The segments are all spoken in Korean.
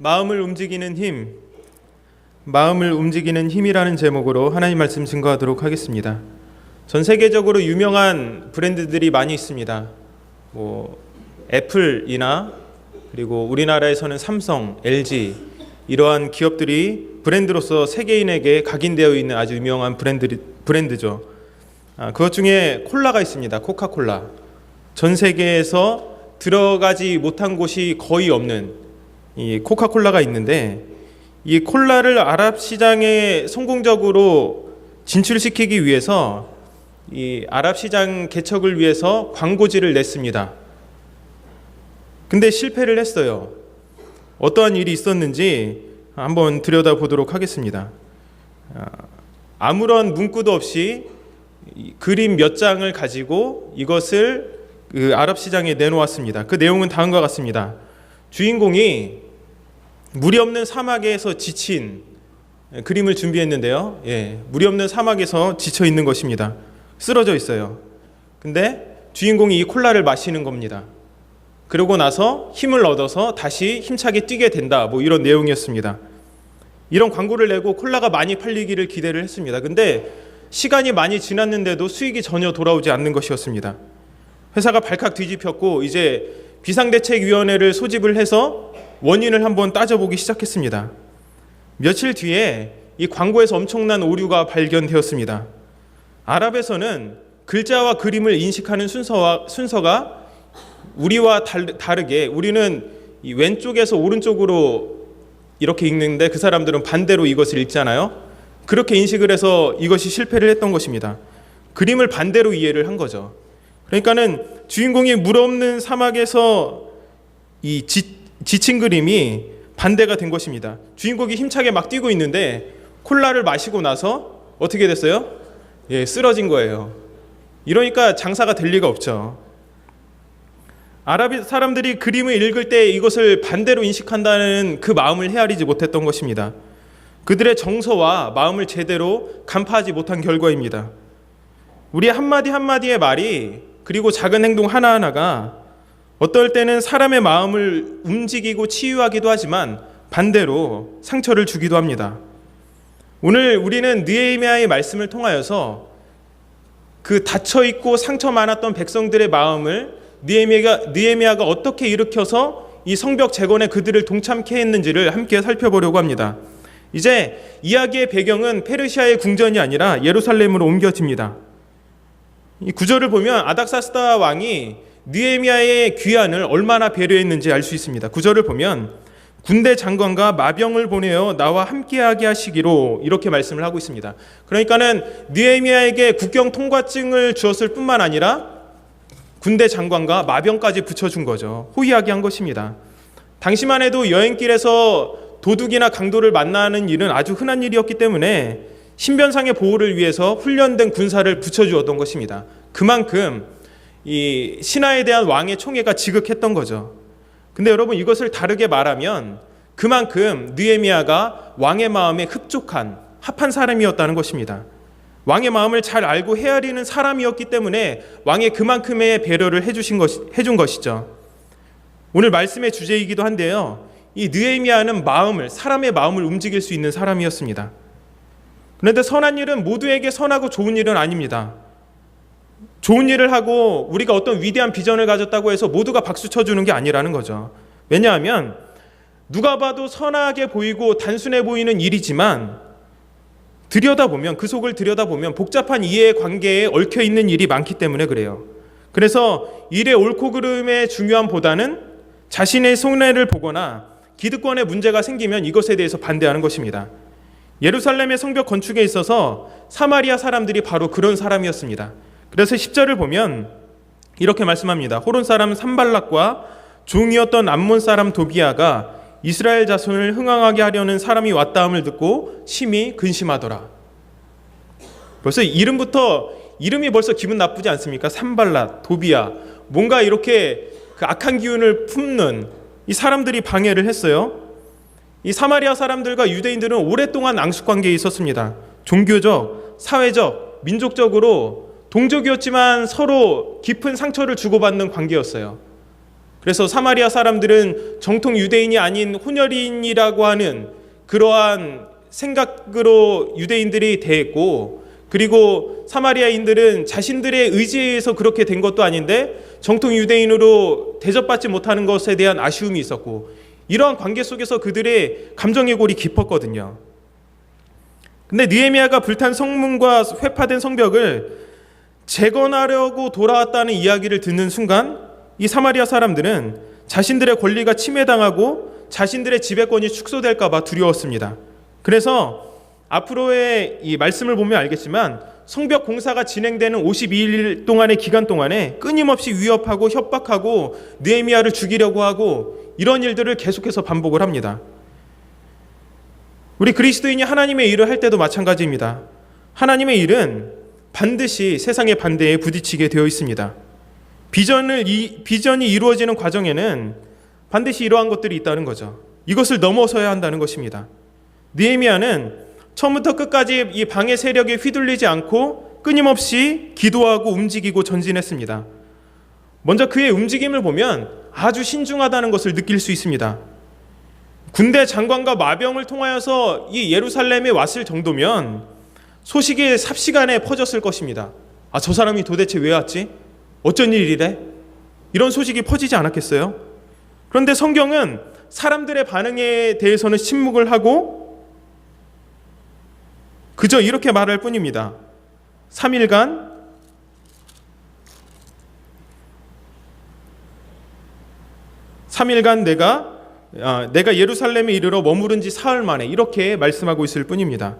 마음을 움직이는 힘, 마음을 움직이는 힘이라는 제목으로 하나님 말씀 증거하도록 하겠습니다. 전 세계적으로 유명한 브랜드들이 많이 있습니다. 애플이나 그리고 우리나라에서는 삼성, LG 이러한 기업들이 브랜드로서 세계인에게 각인되어 있는 아주 유명한 브랜드죠. 그것 중에 콜라가 있습니다. 코카콜라. 전 세계에서 들어가지 못한 곳이 거의 없는 이 코카콜라가 있는데, 이 콜라를 아랍 시장에 성공적으로 진출시키기 위해서 이 아랍 시장 개척을 위해서 광고지를 냈습니다. 근데 실패를 했어요. 어떠한 일이 있었는지 한번 들여다보도록 하겠습니다. 아무런 문구도 없이 그림 몇 장을 가지고 이것을 그 아랍 시장에 내놓았습니다. 그 내용은 다음과 같습니다. 주인공이 물이 없는 사막에서 지친 그림을 준비했는데요. 물이 없는 사막에서 지쳐 있는 것입니다. 쓰러져 있어요. 근데 주인공이 이 콜라를 마시는 겁니다. 그러고 나서 힘을 얻어서 다시 힘차게 뛰게 된다. 이런 내용이었습니다. 이런 광고를 내고 콜라가 많이 팔리기를 기대를 했습니다. 근데 시간이 많이 지났는데도 수익이 전혀 돌아오지 않는 것이었습니다. 회사가 발칵 뒤집혔고 이제 비상대책위원회를 소집을 해서 원인을 한번 따져보기 시작했습니다. 며칠 뒤에 이 광고에서 엄청난 오류가 발견되었습니다. 아랍에서는 글자와 그림을 인식하는 순서가 우리와 다르게 우리는 이 왼쪽에서 오른쪽으로 이렇게 읽는데 그 사람들은 반대로 이것을 읽잖아요. 그렇게 인식을 해서 이것이 실패를 했던 것입니다. 그림을 반대로 이해를 한 거죠. 그러니까는 주인공이 물 없는 사막에서 이 지친 그림이 반대가 된 것입니다. 주인공이 힘차게 막 뛰고 있는데 콜라를 마시고 나서 어떻게 됐어요? 쓰러진 거예요. 이러니까 장사가 될 리가 없죠. 아랍 사람들이 그림을 읽을 때 이것을 반대로 인식한다는 그 마음을 헤아리지 못했던 것입니다. 그들의 정서와 마음을 제대로 간파하지 못한 결과입니다. 우리 한마디 한마디의 말이 그리고 작은 행동 하나하나가 어떨 때는 사람의 마음을 움직이고 치유하기도 하지만 반대로 상처를 주기도 합니다. 오늘 우리는 느헤미야의 말씀을 통하여서 그 닫혀있고 상처 많았던 백성들의 마음을 느헤미야가 어떻게 일으켜서 이 성벽 재건에 그들을 동참케 했는지를 함께 살펴보려고 합니다. 이제 이야기의 배경은 페르시아의 궁전이 아니라 예루살렘으로 옮겨집니다. 이 구절을 보면 아닥사스다 왕이 느헤미야의 귀환을 얼마나 배려했는지 알 수 있습니다. 구절을 보면 군대 장관과 마병을 보내어 나와 함께하게 하시기로 이렇게 말씀을 하고 있습니다. 그러니까는 느헤미야에게 국경 통과증을 주었을 뿐만 아니라 군대 장관과 마병까지 붙여준 거죠. 호의하게 한 것입니다. 당시만 해도 여행길에서 도둑이나 강도를 만나는 일은 아주 흔한 일이었기 때문에 신변상의 보호를 위해서 훈련된 군사를 붙여주었던 것입니다. 그만큼 이 신하에 대한 왕의 총애가 지극했던 거죠. 근데 여러분, 이것을 다르게 말하면 그만큼 느헤미야가 왕의 마음에 합한 사람이었다는 것입니다. 왕의 마음을 잘 알고 헤아리는 사람이었기 때문에 왕의 그만큼의 배려를 해준 것이죠. 오늘 말씀의 주제이기도 한데요. 이 느헤미야는 사람의 마음을 움직일 수 있는 사람이었습니다. 그런데 선한 일은 모두에게 선하고 좋은 일은 아닙니다. 좋은 일을 하고 우리가 어떤 위대한 비전을 가졌다고 해서 모두가 박수 쳐주는 게 아니라는 거죠. 왜냐하면 누가 봐도 선하게 보이고 단순해 보이는 일이지만 그 속을 들여다보면 복잡한 이해관계에 얽혀있는 일이 많기 때문에 그래요. 그래서 일의 옳고 그름의 중요함보다는 자신의 손해를 보거나 기득권의 문제가 생기면 이것에 대해서 반대하는 것입니다. 예루살렘의 성벽 건축에 있어서 사마리아 사람들이 바로 그런 사람이었습니다. 그래서 10절을 보면 이렇게 말씀합니다. 호론 사람 산발락과 종이었던 암몬 사람 도비아가 이스라엘 자손을 흥황하게 하려는 사람이 왔다함을 듣고 심히 근심하더라. 벌써 이름이 벌써 기분 나쁘지 않습니까? 산발락, 도비아, 뭔가 이렇게 그 악한 기운을 품는 이 사람들이 방해를 했어요. 이 사마리아 사람들과 유대인들은 오랫동안 앙숙관계에 있었습니다. 종교적, 사회적, 민족적으로 동족이었지만 서로 깊은 상처를 주고받는 관계였어요. 그래서 사마리아 사람들은 정통 유대인이 아닌 혼혈인이라고 하는 그러한 생각으로 유대인들이 대했고, 그리고 사마리아인들은 자신들의 의지에 의해서 그렇게 된 것도 아닌데 정통 유대인으로 대접받지 못하는 것에 대한 아쉬움이 있었고, 이러한 관계 속에서 그들의 감정의 골이 깊었거든요. 근데 느헤미야가 불탄 성문과 회파된 성벽을 재건하려고 돌아왔다는 이야기를 듣는 순간 이 사마리아 사람들은 자신들의 권리가 침해당하고 자신들의 지배권이 축소될까 봐 두려웠습니다. 그래서 앞으로의 이 말씀을 보면 알겠지만 성벽 공사가 진행되는 52일 동안의 기간 동안에 끊임없이 위협하고 협박하고 느헤미야를 죽이려고 하고 이런 일들을 계속해서 반복을 합니다. 우리 그리스도인이 하나님의 일을 할 때도 마찬가지입니다. 하나님의 일은 반드시 세상의 반대에 부딪히게 되어 있습니다. 비전이 이루어지는 과정에는 반드시 이러한 것들이 있다는 거죠. 이것을 넘어서야 한다는 것입니다. 느헤미야는 처음부터 끝까지 이 방해 세력에 휘둘리지 않고 끊임없이 기도하고 움직이고 전진했습니다. 먼저 그의 움직임을 보면 아주 신중하다는 것을 느낄 수 있습니다. 군대 장관과 마병을 통하여서 이 예루살렘에 왔을 정도면 소식이 삽시간에 퍼졌을 것입니다. 아, 저 사람이 도대체 왜 왔지? 어쩐 일이래? 이런 소식이 퍼지지 않았겠어요? 그런데 성경은 사람들의 반응에 대해서는 침묵을 하고 그저 이렇게 말할 뿐입니다. 3일간 내가 예루살렘에 이르러 머무른 지 사흘 만에 이렇게 말씀하고 있을 뿐입니다.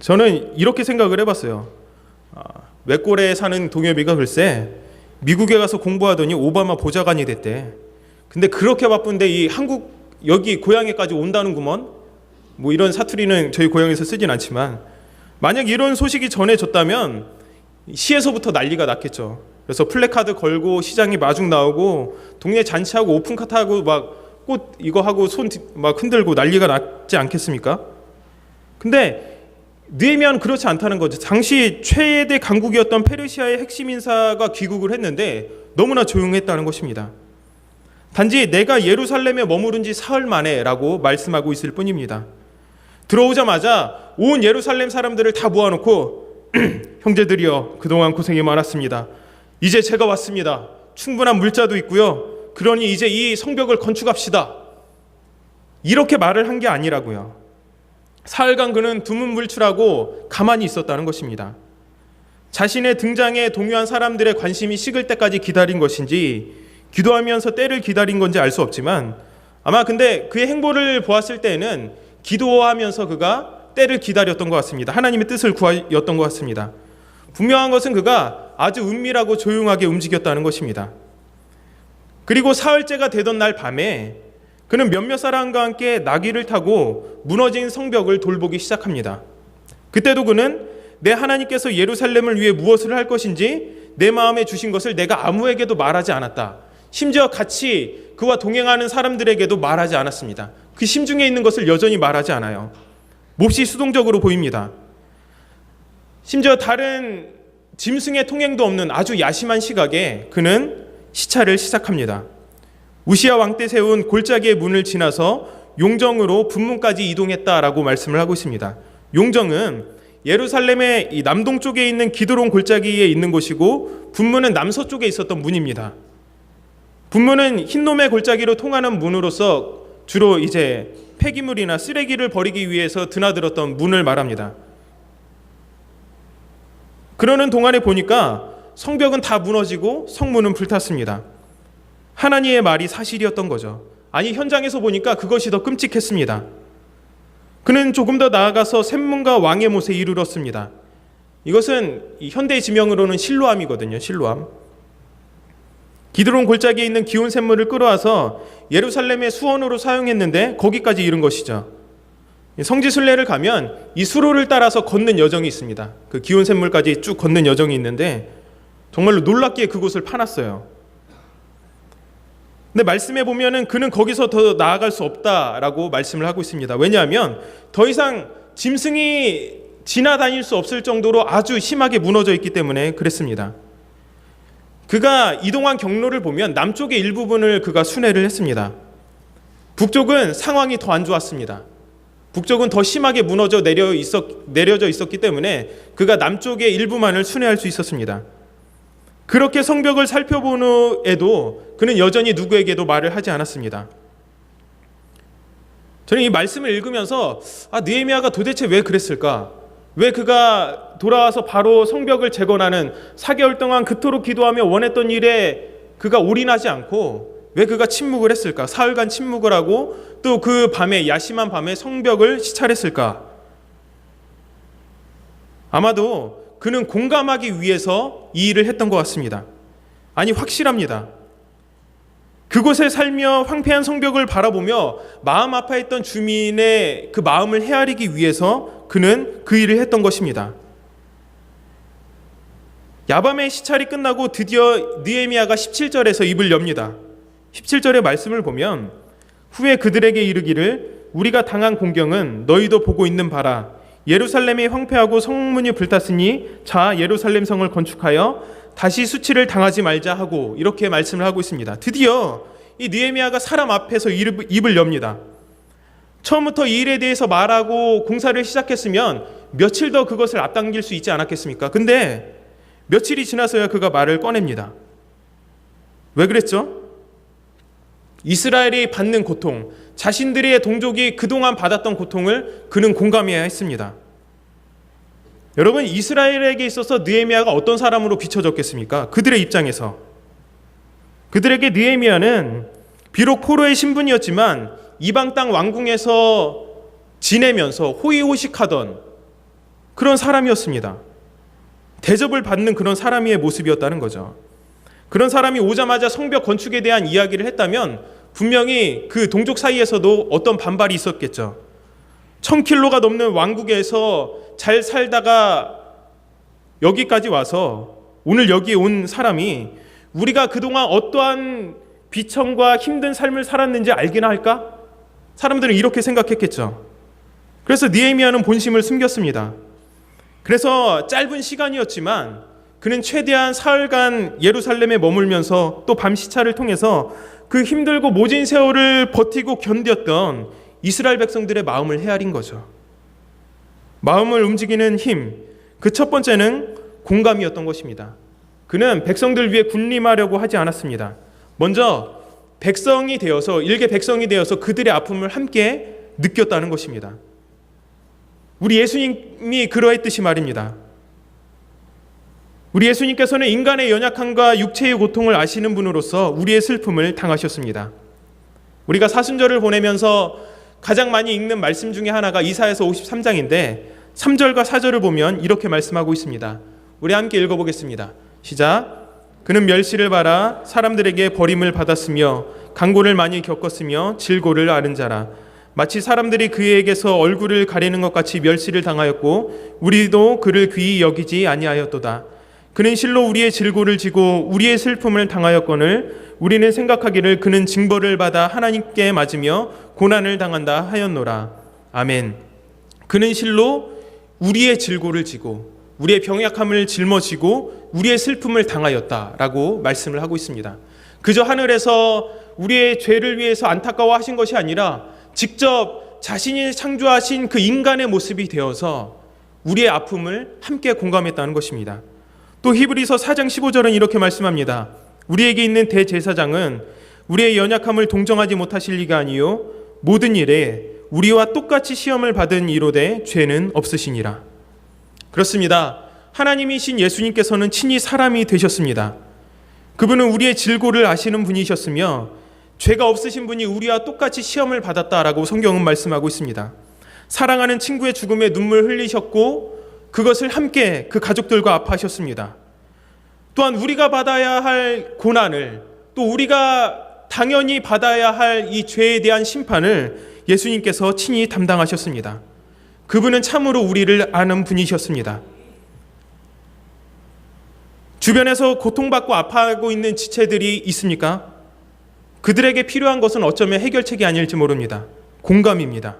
저는 이렇게 생각을 해봤어요. 외골에 사는 동엽이가 글쎄 미국에 가서 공부하더니 오바마 보좌관이 됐대. 근데 그렇게 바쁜데 이 한국 여기 고향에까지 온다는구먼. 뭐 이런 사투리는 저희 고향에서 쓰진 않지만 만약 이런 소식이 전해졌다면 시에서부터 난리가 났겠죠. 그래서 플래카드 걸고 시장에 마중 나오고 동네 잔치하고 오픈카트 하고 막 꽃 이거 하고 손 막 흔들고 난리가 났지 않겠습니까? 근데 느헤미야는 그렇지 않다는 거죠. 당시 최대 강국이었던 페르시아의 핵심 인사가 귀국을 했는데 너무나 조용했다는 것입니다. 단지 내가 예루살렘에 머무른 지 사흘 만에라고 말씀하고 있을 뿐입니다. 들어오자마자 온 예루살렘 사람들을 다 모아놓고 형제들이여 그동안 고생이 많았습니다. 이제 제가 왔습니다. 충분한 물자도 있고요. 그러니 이제 이 성벽을 건축합시다. 이렇게 말을 한 게 아니라고요. 사흘간 그는 두문불출하고 가만히 있었다는 것입니다. 자신의 등장에 동요한 사람들의 관심이 식을 때까지 기다린 것인지 기도하면서 때를 기다린 건지 알 수 없지만 아마 근데 그의 행보를 보았을 때에는 기도하면서 그가 때를 기다렸던 것 같습니다. 하나님의 뜻을 구하였던 것 같습니다. 분명한 것은 그가 아주 은밀하고 조용하게 움직였다는 것입니다. 그리고 사흘째가 되던 날 밤에 그는 몇몇 사람과 함께 나귀를 타고 무너진 성벽을 돌보기 시작합니다. 그때도 그는 내 하나님께서 예루살렘을 위해 무엇을 할 것인지 내 마음에 주신 것을 내가 아무에게도 말하지 않았다. 심지어 같이 그와 동행하는 사람들에게도 말하지 않았습니다. 그 심중에 있는 것을 여전히 말하지 않아요. 몹시 수동적으로 보입니다. 심지어 다른 짐승의 통행도 없는 아주 야심한 시각에 그는 시차를 시작합니다. 우시야 왕 때 세운 골짜기의 문을 지나서 용정으로 분문까지 이동했다라고 말씀을 하고 있습니다. 용정은 예루살렘의 이 남동쪽에 있는 기드론 골짜기에 있는 곳이고 분문은 남서쪽에 있었던 문입니다. 분문은 흰놈의 골짜기로 통하는 문으로서 주로 이제 폐기물이나 쓰레기를 버리기 위해서 드나들었던 문을 말합니다. 그러는 동안에 보니까 성벽은 다 무너지고 성문은 불탔습니다. 하나님의 말이 사실이었던 거죠. 아니 현장에서 보니까 그것이 더 끔찍했습니다. 그는 조금 더 나아가서 샘문과 왕의 못에 이르렀습니다. 이것은 현대 지명으로는 실로암이거든요. 실로암. 기드론 골짜기에 있는 기온 샘물을 끌어와서 예루살렘의 수원으로 사용했는데 거기까지 이른 것이죠. 성지순례를 가면 이 수로를 따라서 걷는 여정이 있습니다. 그 기온 샘물까지 쭉 걷는 여정이 있는데 정말로 놀랍게 그곳을 파놨어요. 근데 말씀해 보면은 그는 거기서 더 나아갈 수 없다라고 말씀을 하고 있습니다. 왜냐하면 더 이상 짐승이 지나다닐 수 없을 정도로 아주 심하게 무너져 있기 때문에 그랬습니다. 그가 이동한 경로를 보면 남쪽의 일부분을 그가 순회를 했습니다. 북쪽은 상황이 더 안 좋았습니다. 북쪽은 더 심하게 내려져 있었기 때문에 그가 남쪽의 일부만을 순회할 수 있었습니다. 그렇게 성벽을 살펴본 후에도 그는 여전히 누구에게도 말을 하지 않았습니다. 저는 이 말씀을 읽으면서 느헤미야가 도대체 왜 그랬을까? 왜 그가 돌아와서 바로 성벽을 재건하는 4개월 동안 그토록 기도하며 원했던 일에 그가 올인하지 않고 왜 그가 침묵을 했을까? 사흘간 침묵을 하고 또 그 밤에 야심한 밤에 성벽을 시찰했을까? 아마도 그는 공감하기 위해서 이 일을 했던 것 같습니다. 아니, 확실합니다. 그곳에 살며 황폐한 성벽을 바라보며 마음 아파했던 주민의 그 마음을 헤아리기 위해서 그는 그 일을 했던 것입니다. 야밤의 시찰이 끝나고 드디어 느헤미야가 17절에서 입을 엽니다. 17절의 말씀을 보면 후에 그들에게 이르기를 우리가 당한 공경은 너희도 보고 있는 바라. 예루살렘이 황폐하고 성문이 불탔으니 자 예루살렘 성을 건축하여 다시 수치를 당하지 말자 하고 이렇게 말씀을 하고 있습니다. 드디어 이 느헤미야가 사람 앞에서 입을 엽니다. 처음부터 이 일에 대해서 말하고 공사를 시작했으면 며칠 더 그것을 앞당길 수 있지 않았겠습니까? 근데 며칠이 지나서야 그가 말을 꺼냅니다. 왜 그랬죠? 이스라엘이 받는 고통, 자신들의 동족이 그동안 받았던 고통을 그는 공감해야 했습니다. 여러분, 이스라엘에게 있어서 느헤미야가 어떤 사람으로 비춰졌겠습니까? 그들의 입장에서. 그들에게 느헤미야는 비록 포로의 신분이었지만 이방 땅 왕궁에서 지내면서 호의호식하던 그런 사람이었습니다. 대접을 받는 그런 사람의 모습이었다는 거죠. 그런 사람이 오자마자 성벽 건축에 대한 이야기를 했다면 분명히 그 동족 사이에서도 어떤 반발이 있었겠죠. 1000킬로가 넘는 왕국에서 잘 살다가 여기까지 와서 오늘 여기에 온 사람이 우리가 그동안 어떠한 비천과 힘든 삶을 살았는지 알기나 할까? 사람들은 이렇게 생각했겠죠. 그래서 느헤미야는 본심을 숨겼습니다. 그래서 짧은 시간이었지만 그는 최대한 사흘간 예루살렘에 머물면서 또 밤 시차를 통해서 그 힘들고 모진 세월을 버티고 견뎠던 이스라엘 백성들의 마음을 헤아린 거죠. 마음을 움직이는 힘, 그 첫 번째는 공감이었던 것입니다. 그는 백성들 위해 군림하려고 하지 않았습니다. 먼저 백성이 되어서, 일개 백성이 되어서 그들의 아픔을 함께 느꼈다는 것입니다. 우리 예수님이 그러했듯이 말입니다. 우리 예수님께서는 인간의 연약함과 육체의 고통을 아시는 분으로서 우리의 슬픔을 당하셨습니다. 우리가 사순절을 보내면서 가장 많이 읽는 말씀 중에 하나가 이사야서 53장인데 3절과 4절을 보면 이렇게 말씀하고 있습니다. 우리 함께 읽어보겠습니다. 시작. 그는 멸시를 받아 사람들에게 버림을 받았으며 강고를 많이 겪었으며 질고를 앓은 자라. 마치 사람들이 그에게서 얼굴을 가리는 것 같이 멸시를 당하였고 우리도 그를 귀히 여기지 아니하였도다. 그는 실로 우리의 질고를 지고 우리의 슬픔을 당하였거늘 우리는 생각하기를 그는 징벌을 받아 하나님께 맞으며 고난을 당한다 하였노라. 아멘. 그는 실로 우리의 질고를 지고 우리의 병약함을 짊어지고 우리의 슬픔을 당하였다라고 말씀을 하고 있습니다. 그저 하늘에서 우리의 죄를 위해서 안타까워하신 것이 아니라 직접 자신이 창조하신 그 인간의 모습이 되어서 우리의 아픔을 함께 공감했다는 것입니다. 또 히브리서 4장 15절은 이렇게 말씀합니다. 우리에게 있는 대제사장은 우리의 연약함을 동정하지 못하실 리가 아니요 모든 일에 우리와 똑같이 시험을 받은 이로되 죄는 없으시니라. 그렇습니다. 하나님이신 예수님께서는 친히 사람이 되셨습니다. 그분은 우리의 질고를 아시는 분이셨으며 죄가 없으신 분이 우리와 똑같이 시험을 받았다라고 성경은 말씀하고 있습니다. 사랑하는 친구의 죽음에 눈물 흘리셨고 그것을 함께 그 가족들과 아파하셨습니다. 또한 우리가 받아야 할 고난을 또 우리가 당연히 받아야 할 이 죄에 대한 심판을 예수님께서 친히 담당하셨습니다. 그분은 참으로 우리를 아는 분이셨습니다. 주변에서 고통받고 아파하고 있는 지체들이 있습니까? 그들에게 필요한 것은 어쩌면 해결책이 아닐지 모릅니다. 공감입니다.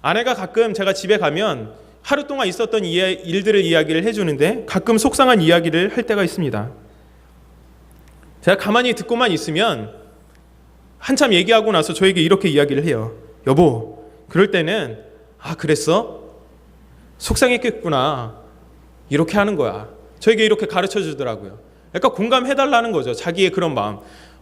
아내가 가끔 제가 집에 가면 하루 동안 있었던 일들을 이야기를 해주는데 가끔 속상한 이야기를 할 때가 있습니다. 제가 가만히 듣고만 있으면 한참 얘기하고 나서 저에게 이렇게 이야기를 해요. 여보, 그럴 때는 그랬어? 속상했겠구나. 이렇게 하는 거야. 저에게 이렇게 가르쳐 주더라고요. 그러니까 공감해달라는 거죠. 자기의 그런 마음.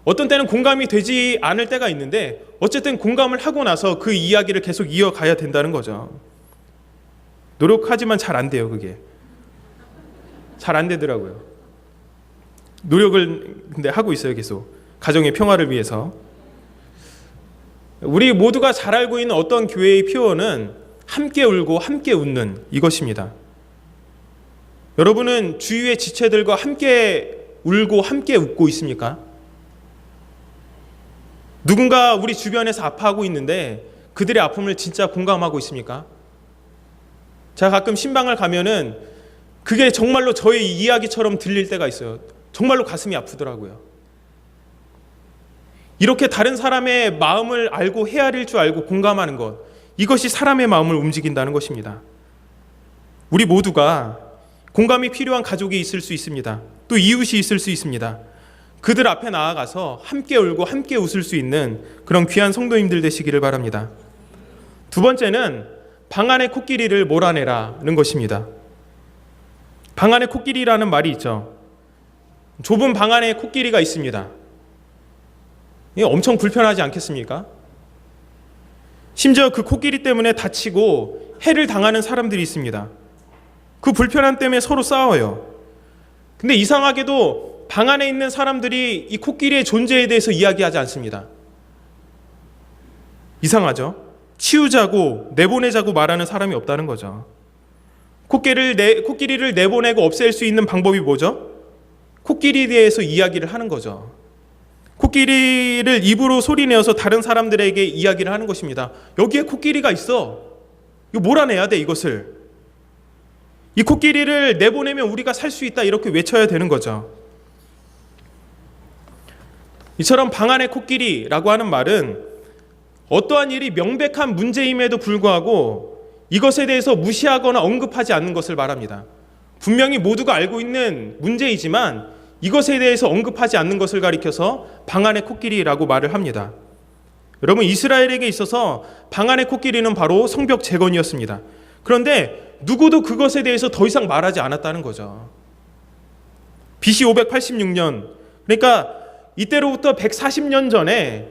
어떤 때는 공감이 되지 않을 때가 있는데 어쨌든 공감을 하고 나서 그 이야기를 계속 이어가야 된다는 거죠. 노력하지만 잘 안 돼요. 그게 잘 안 되더라고요. 노력을 근데 하고 있어요. 계속 가정의 평화를 위해서. 우리 모두가 잘 알고 있는 어떤 교회의 표현은 함께 울고 함께 웃는 이것입니다. 여러분은 주위의 지체들과 함께 울고 함께 웃고 있습니까? 누군가 우리 주변에서 아파하고 있는데 그들의 아픔을 진짜 공감하고 있습니까? 제가 가끔 신방을 가면은 그게 정말로 저의 이야기처럼 들릴 때가 있어요. 정말로 가슴이 아프더라고요. 이렇게 다른 사람의 마음을 알고 헤아릴 줄 알고 공감하는 것, 이것이 사람의 마음을 움직인다는 것입니다. 우리 모두가 공감이 필요한 가족이 있을 수 있습니다. 또 이웃이 있을 수 있습니다. 그들 앞에 나아가서 함께 울고 함께 웃을 수 있는 그런 귀한 성도님들 되시기를 바랍니다. 두 번째는 방 안의 코끼리를 몰아내라는 것입니다. 방 안의 코끼리라는 말이 있죠. 좁은 방 안에 코끼리가 있습니다. 이게 엄청 불편하지 않겠습니까? 심지어 그 코끼리 때문에 다치고 해를 당하는 사람들이 있습니다. 그 불편함 때문에 서로 싸워요. 근데 이상하게도 방 안에 있는 사람들이 이 코끼리의 존재에 대해서 이야기하지 않습니다. 이상하죠? 치우자고 내보내자고 말하는 사람이 없다는 거죠. 코끼리를 내보내고 없앨 수 있는 방법이 뭐죠? 코끼리에 대해서 이야기를 하는 거죠. 코끼리를 입으로 소리내어서 다른 사람들에게 이야기를 하는 것입니다. 여기에 코끼리가 있어. 이거 몰아내야 돼, 이것을. 이 코끼리를 내보내면 우리가 살 수 있다, 이렇게 외쳐야 되는 거죠. 이처럼 방 안의 코끼리라고 하는 말은 어떠한 일이 명백한 문제임에도 불구하고 이것에 대해서 무시하거나 언급하지 않는 것을 말합니다. 분명히 모두가 알고 있는 문제이지만 이것에 대해서 언급하지 않는 것을 가리켜서 방 안의 코끼리라고 말을 합니다. 여러분, 이스라엘에게 있어서 방 안의 코끼리는 바로 성벽 재건이었습니다. 그런데 누구도 그것에 대해서 더 이상 말하지 않았다는 거죠. BC 586년, 그러니까 이때로부터 140년 전에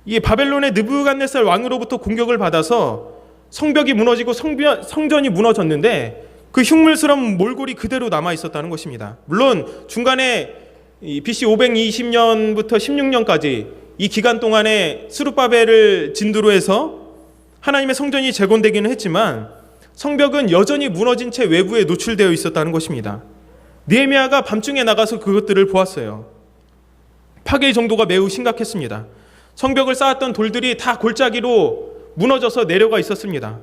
이 바벨론의 느부갓네살 왕으로부터 공격을 받아서 성벽이 무너지고 성전이 무너졌는데 그 흉물스러운 몰골이 그대로 남아 있었다는 것입니다. 물론 중간에 BC 520년부터 16년까지 이 기간 동안에 스룹바벨을 진두로 해서 하나님의 성전이 재건되기는 했지만 성벽은 여전히 무너진 채 외부에 노출되어 있었다는 것입니다. 느헤미야가 밤중에 나가서 그것들을 보았어요. 파괴의 정도가 매우 심각했습니다. 성벽을 쌓았던 돌들이 다 골짜기로 무너져서 내려가 있었습니다.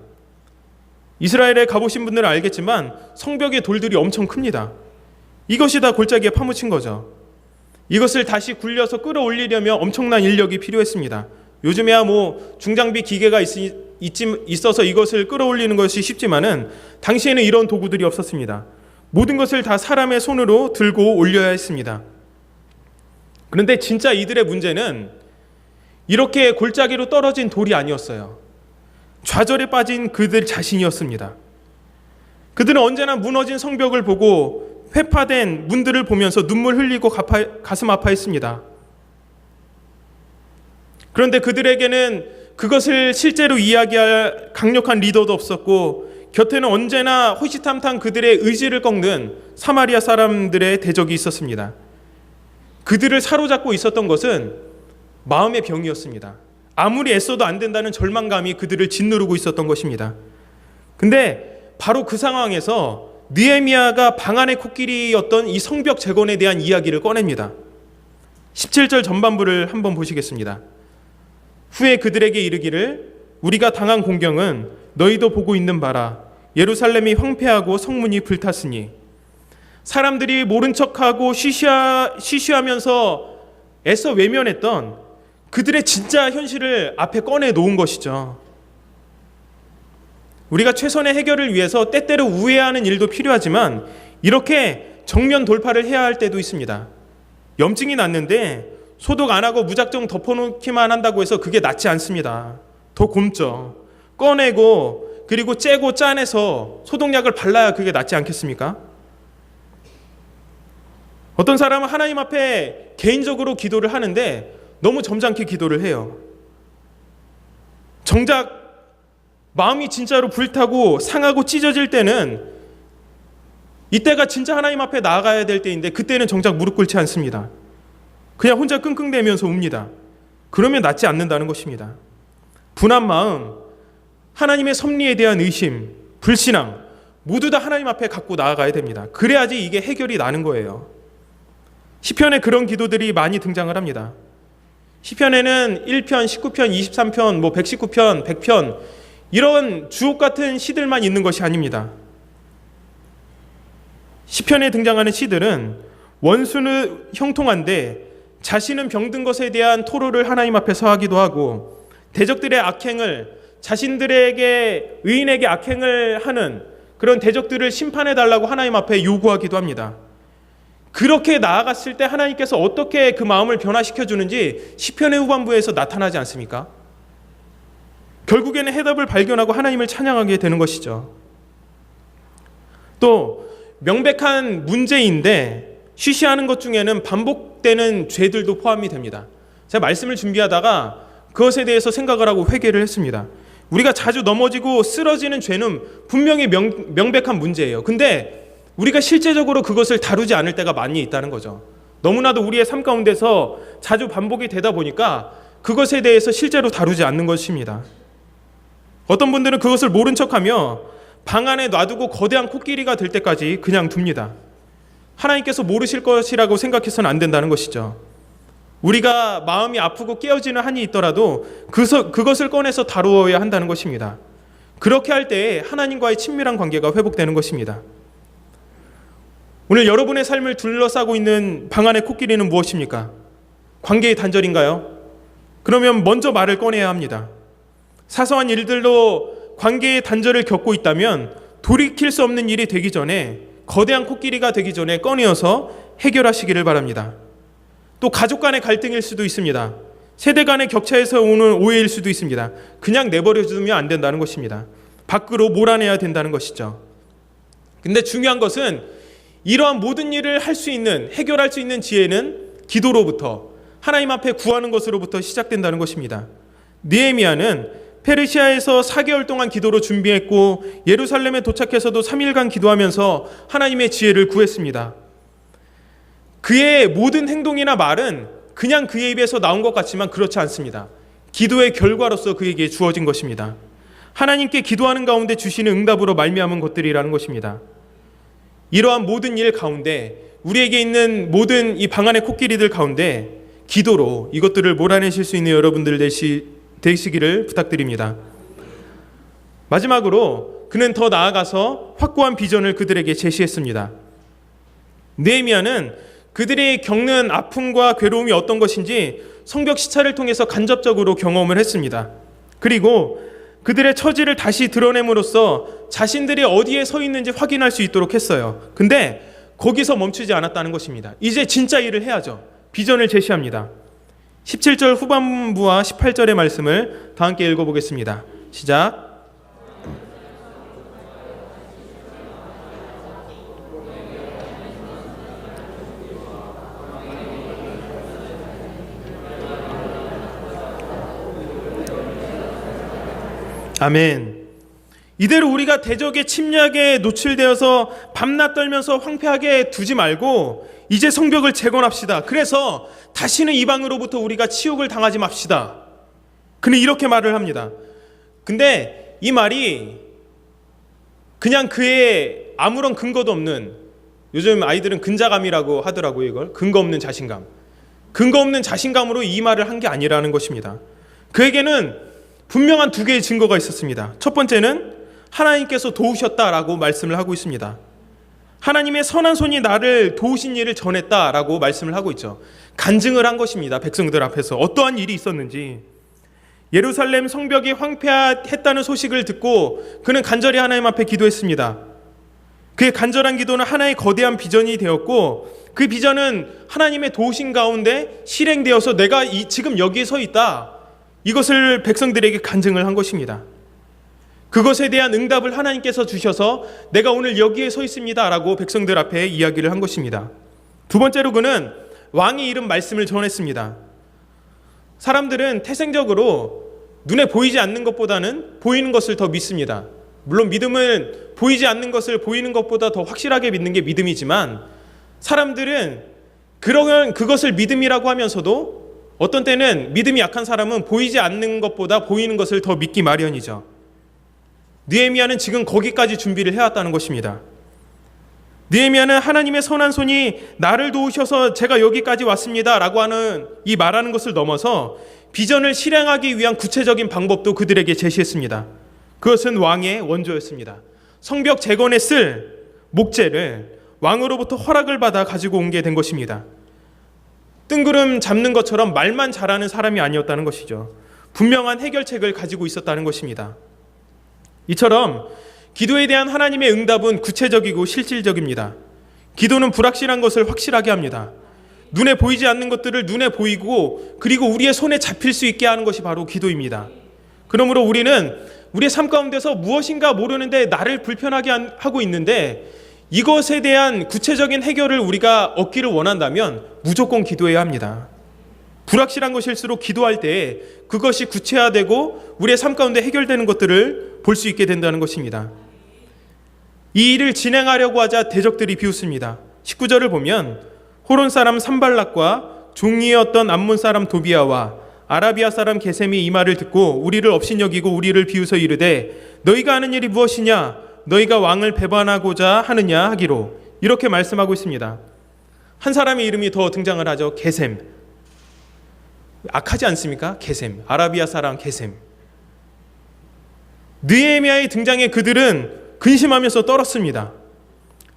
이스라엘에 가보신 분들은 알겠지만 성벽의 돌들이 엄청 큽니다. 이것이 다 골짜기에 파묻힌 거죠. 이것을 다시 굴려서 끌어올리려면 엄청난 인력이 필요했습니다. 요즘에야 중장비 기계가 있어서 이것을 끌어올리는 것이 쉽지만은 당시에는 이런 도구들이 없었습니다. 모든 것을 다 사람의 손으로 들고 올려야 했습니다. 그런데 진짜 이들의 문제는 이렇게 골짜기로 떨어진 돌이 아니었어요. 좌절에 빠진 그들 자신이었습니다. 그들은 언제나 무너진 성벽을 보고 회파된 문들을 보면서 눈물 흘리고 가슴 아파했습니다. 그런데 그들에게는 그것을 실제로 이야기할 강력한 리더도 없었고 곁에는 언제나 호시탐탐 그들의 의지를 꺾는 사마리아 사람들의 대적이 있었습니다. 그들을 사로잡고 있었던 것은 마음의 병이었습니다. 아무리 애써도 안 된다는 절망감이 그들을 짓누르고 있었던 것입니다. 근데 바로 그 상황에서 느헤미야가 방 안의 코끼리였던 이 성벽 재건에 대한 이야기를 꺼냅니다. 17절 전반부를 한번 보시겠습니다. 후에 그들에게 이르기를 우리가 당한 공경은 너희도 보고 있는 바라. 예루살렘이 황폐하고 성문이 불탔으니 사람들이 모른 척하고 쉬쉬하면서 애써 외면했던 그들의 진짜 현실을 앞에 꺼내 놓은 것이죠. 우리가 최선의 해결을 위해서 때때로 우회하는 일도 필요하지만 이렇게 정면 돌파를 해야 할 때도 있습니다. 염증이 났는데 소독 안 하고 무작정 덮어놓기만 한다고 해서 그게 낫지 않습니다. 더 곪죠. 꺼내고 그리고 째고 짜내서 소독약을 발라야 그게 낫지 않겠습니까? 어떤 사람은 하나님 앞에 개인적으로 기도를 하는데 너무 점잖게 기도를 해요. 정작 마음이 진짜로 불타고 상하고 찢어질 때는 이때가 진짜 하나님 앞에 나아가야 될 때인데 그때는 정작 무릎 꿇지 않습니다. 그냥 혼자 끙끙대면서 웁니다. 그러면 낫지 않는다는 것입니다. 분한 마음, 하나님의 섭리에 대한 의심, 불신앙 모두 다 하나님 앞에 갖고 나아가야 됩니다. 그래야지 이게 해결이 나는 거예요. 시편에 그런 기도들이 많이 등장을 합니다. 시편에는 1편, 19편, 23편, 119편, 100편 이런 주옥 같은 시들만 있는 것이 아닙니다. 시편에 등장하는 시들은 원수는 형통한데 자신은 병든 것에 대한 토로를 하나님 앞에서 하기도 하고 대적들의 악행을 자신들에게 의인에게 악행을 하는 그런 대적들을 심판해 달라고 하나님 앞에 요구하기도 합니다. 그렇게 나아갔을 때 하나님께서 어떻게 그 마음을 변화시켜 주는지 시편의 후반부에서 나타나지 않습니까? 결국에는 해답을 발견하고 하나님을 찬양하게 되는 것이죠. 또 명백한 문제인데 쉬쉬하는 것 중에는 반복되는 죄들도 포함이 됩니다. 제가 말씀을 준비하다가 그것에 대해서 생각을 하고 회개를 했습니다. 우리가 자주 넘어지고 쓰러지는 죄는 분명히 명백한 문제예요. 근데 우리가 실제적으로 그것을 다루지 않을 때가 많이 있다는 거죠. 너무나도 우리의 삶 가운데서 자주 반복이 되다 보니까 그것에 대해서 실제로 다루지 않는 것입니다. 어떤 분들은 그것을 모른 척하며 방 안에 놔두고 거대한 코끼리가 될 때까지 그냥 둡니다. 하나님께서 모르실 것이라고 생각해서는 안 된다는 것이죠. 우리가 마음이 아프고 깨어지는 한이 있더라도 그것을 꺼내서 다루어야 한다는 것입니다. 그렇게 할 때 하나님과의 친밀한 관계가 회복되는 것입니다. 오늘 여러분의 삶을 둘러싸고 있는 방 안의 코끼리는 무엇입니까? 관계의 단절인가요? 그러면 먼저 말을 꺼내야 합니다. 사소한 일들로 관계의 단절을 겪고 있다면 돌이킬 수 없는 일이 되기 전에 거대한 코끼리가 되기 전에 꺼내어서 해결하시기를 바랍니다. 또 가족 간의 갈등일 수도 있습니다. 세대 간의 격차에서 오는 오해일 수도 있습니다. 그냥 내버려 두면 안 된다는 것입니다. 밖으로 몰아내야 된다는 것이죠. 근데 중요한 것은 이러한 모든 일을 할 수 있는, 해결할 수 있는 지혜는 기도로부터 하나님 앞에 구하는 것으로부터 시작된다는 것입니다. 느헤미야는 페르시아에서 4개월 동안 기도로 준비했고 예루살렘에 도착해서도 3일간 기도하면서 하나님의 지혜를 구했습니다. 그의 모든 행동이나 말은 그냥 그의 입에서 나온 것 같지만 그렇지 않습니다. 기도의 결과로서 그에게 주어진 것입니다. 하나님께 기도하는 가운데 주시는 응답으로 말미암은 것들이라는 것입니다. 이러한 모든 일 가운데 우리에게 있는 모든 이 방 안의 코끼리들 가운데 기도로 이것들을 몰아내실 수 있는 여러분들 되시기를 부탁드립니다. 마지막으로 그는 더 나아가서 확고한 비전을 그들에게 제시했습니다. 느헤미야는 그들이 겪는 아픔과 괴로움이 어떤 것인지 성벽 시찰을 통해서 간접적으로 경험을 했습니다. 그리고 그들의 처지를 다시 드러냄으로써 자신들이 어디에 서 있는지 확인할 수 있도록 했어요. 근데 거기서 멈추지 않았다는 것입니다. 이제 진짜 일을 해야죠. 비전을 제시합니다. 17절 후반부와 18절의 말씀을 다 함께 읽어보겠습니다. 시작. 아멘. 이대로 우리가 대적의 침략에 노출되어서 밤낮 떨면서 황폐하게 두지 말고 이제 성벽을 재건합시다. 그래서 다시는 이방으로부터 우리가 치욕을 당하지 맙시다. 그는 이렇게 말을 합니다. 근데 이 말이 그냥 그의 아무런 근거도 없는, 요즘 아이들은 근자감이라고 하더라고요. 이걸 근거 없는 자신감, 근거 없는 자신감으로 이 말을 한 게 아니라는 것입니다. 그에게는 분명한 두 개의 증거가 있었습니다. 첫 번째는 하나님께서 도우셨다라고 말씀을 하고 있습니다. 하나님의 선한 손이 나를 도우신 일을 전했다라고 말씀을 하고 있죠. 간증을 한 것입니다. 백성들 앞에서 어떠한 일이 있었는지. 예루살렘 성벽이 황폐했다는 소식을 듣고 그는 간절히 하나님 앞에 기도했습니다. 그의 간절한 기도는 하나의 거대한 비전이 되었고, 그 비전은 하나님의 도우신 가운데 실행되어서 내가 지금 여기에 서 있다, 이것을 백성들에게 간증을 한 것입니다. 그것에 대한 응답을 하나님께서 주셔서 내가 오늘 여기에 서 있습니다 라고 백성들 앞에 이야기를 한 것입니다. 두 번째로 그는 왕이 이른 말씀을 전했습니다. 사람들은 태생적으로 눈에 보이지 않는 것보다는 보이는 것을 더 믿습니다. 물론 믿음은 보이지 않는 것을 보이는 것보다 더 확실하게 믿는 게 믿음이지만, 사람들은 그것을 믿음이라고 하면서도 어떤 때는 믿음이 약한 사람은 보이지 않는 것보다 보이는 것을 더 믿기 마련이죠. 느헤미야는 지금 거기까지 준비를 해왔다는 것입니다. 느헤미야는 하나님의 선한 손이 나를 도우셔서 제가 여기까지 왔습니다 라고 하는 이 말하는 것을 넘어서 비전을 실행하기 위한 구체적인 방법도 그들에게 제시했습니다. 그것은 왕의 원조였습니다. 성벽 재건에 쓸 목재를 왕으로부터 허락을 받아 가지고 온 게 된 것입니다. 뜬구름 잡는 것처럼 말만 잘하는 사람이 아니었다는 것이죠. 분명한 해결책을 가지고 있었다는 것입니다. 이처럼 기도에 대한 하나님의 응답은 구체적이고 실질적입니다. 기도는 불확실한 것을 확실하게 합니다. 눈에 보이지 않는 것들을 눈에 보이고, 그리고 우리의 손에 잡힐 수 있게 하는 것이 바로 기도입니다. 그러므로 우리는 우리의 삶 가운데서 무엇인가 모르는데 나를 불편하게 하고 있는데, 이것에 대한 구체적인 해결을 우리가 얻기를 원한다면 무조건 기도해야 합니다. 불확실한 것일수록 기도할 때 그것이 구체화되고 우리의 삶 가운데 해결되는 것들을 볼 수 있게 된다는 것입니다. 이 일을 진행하려고 하자 대적들이 비웃습니다. 19절을 보면 호론 사람 산발락과 종이었던 암몬 사람 도비아와 아라비아 사람 게셈이 이 말을 듣고 우리를 업신여기고 우리를 비웃어 이르되 너희가 하는 일이 무엇이냐, 너희가 왕을 배반하고자 하느냐 하기로, 이렇게 말씀하고 있습니다. 한 사람의 이름이 더 등장을 하죠. 게셈. 악하지 않습니까? 게셈. 아라비아 사람 게셈. 느헤미야의 등장에 그들은 근심하면서 떨었습니다.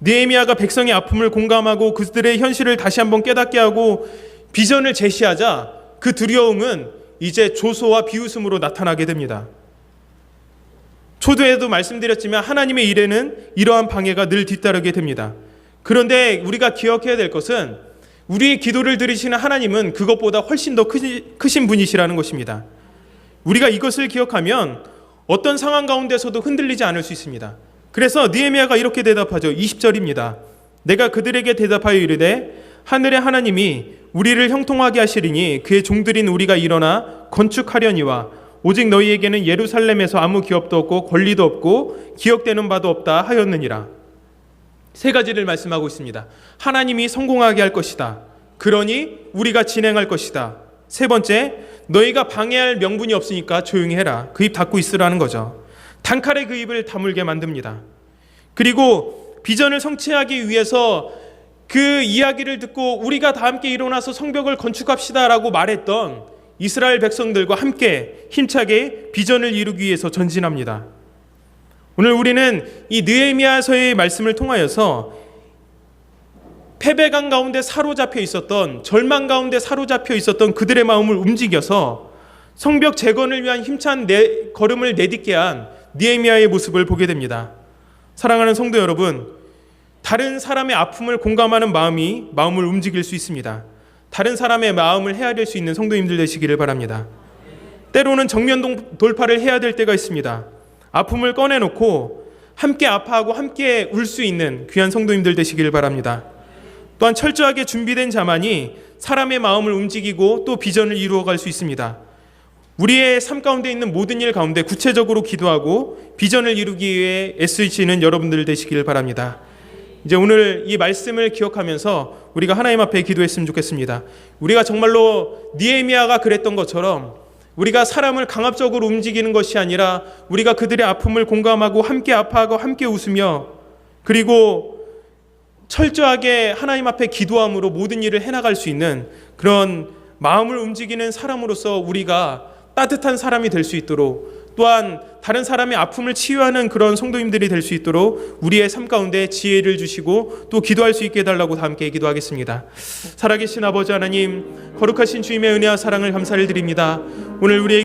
느헤미야가 백성의 아픔을 공감하고 그들의 현실을 다시 한번 깨닫게 하고 비전을 제시하자 그 두려움은 이제 조소와 비웃음으로 나타나게 됩니다. 초두에도 말씀드렸지만 하나님의 일에는 이러한 방해가 늘 뒤따르게 됩니다. 그런데 우리가 기억해야 될 것은 우리의 기도를 들으시는 하나님은 그것보다 훨씬 더 크신 분이시라는 것입니다. 우리가 이것을 기억하면 어떤 상황 가운데서도 흔들리지 않을 수 있습니다. 그래서 느헤미야가 이렇게 대답하죠. 20절입니다. 내가 그들에게 대답하여 이르되 하늘의 하나님이 우리를 형통하게 하시리니 그의 종들인 우리가 일어나 건축하려니와 오직 너희에게는 예루살렘에서 아무 기업도 없고 권리도 없고 기억되는 바도 없다 하였느니라. 세 가지를 말씀하고 있습니다. 하나님이 성공하게 할 것이다. 그러니 우리가 진행할 것이다. 세 번째, 너희가 방해할 명분이 없으니까 조용히 해라. 그 입 닫고 있으라는 거죠. 단칼에 그 입을 다물게 만듭니다. 그리고 비전을 성취하기 위해서 그 이야기를 듣고 우리가 다 함께 일어나서 성벽을 건축합시다 라고 말했던 이스라엘 백성들과 함께 힘차게 비전을 이루기 위해서 전진합니다. 오늘 우리는 이 느헤미야서의 말씀을 통하여서 패배감 가운데 사로잡혀 있었던, 절망 가운데 사로잡혀 있었던 그들의 마음을 움직여서 성벽 재건을 위한 힘찬 걸음을 내딛게 한 느헤미야의 모습을 보게 됩니다. 사랑하는 성도 여러분, 다른 사람의 아픔을 공감하는 마음이 마음을 움직일 수 있습니다. 다른 사람의 마음을 헤아릴 수 있는 성도님들 되시기를 바랍니다. 때로는 정면 돌파를 해야 될 때가 있습니다. 아픔을 꺼내놓고 함께 아파하고 함께 울 수 있는 귀한 성도님들 되시기를 바랍니다. 또한 철저하게 준비된 자만이 사람의 마음을 움직이고 또 비전을 이루어갈 수 있습니다. 우리의 삶 가운데 있는 모든 일 가운데 구체적으로 기도하고 비전을 이루기 위해 애쓰시는 여러분들 되시기를 바랍니다. 이제 오늘 이 말씀을 기억하면서 우리가 하나님 앞에 기도했으면 좋겠습니다. 우리가 정말로 느헤미야가 그랬던 것처럼 우리가 사람을 강압적으로 움직이는 것이 아니라 우리가 그들의 아픔을 공감하고 함께 아파하고 함께 웃으며 그리고 철저하게 하나님 앞에 기도함으로 모든 일을 해나갈 수 있는 그런 마음을 움직이는 사람으로서 우리가 따뜻한 사람이 될 수 있도록, 또한 다른 사람의 아픔을 치유하는 그런 성도님들이 될 수 있도록 우리의 삶 가운데 지혜를 주시고 또 기도할 수 있게 해달라고 다 함께 기도하겠습니다. 살아계신 아버지 하나님, 거룩하신 주님의 은혜와 사랑을 감사를 드립니다. 오늘 우리의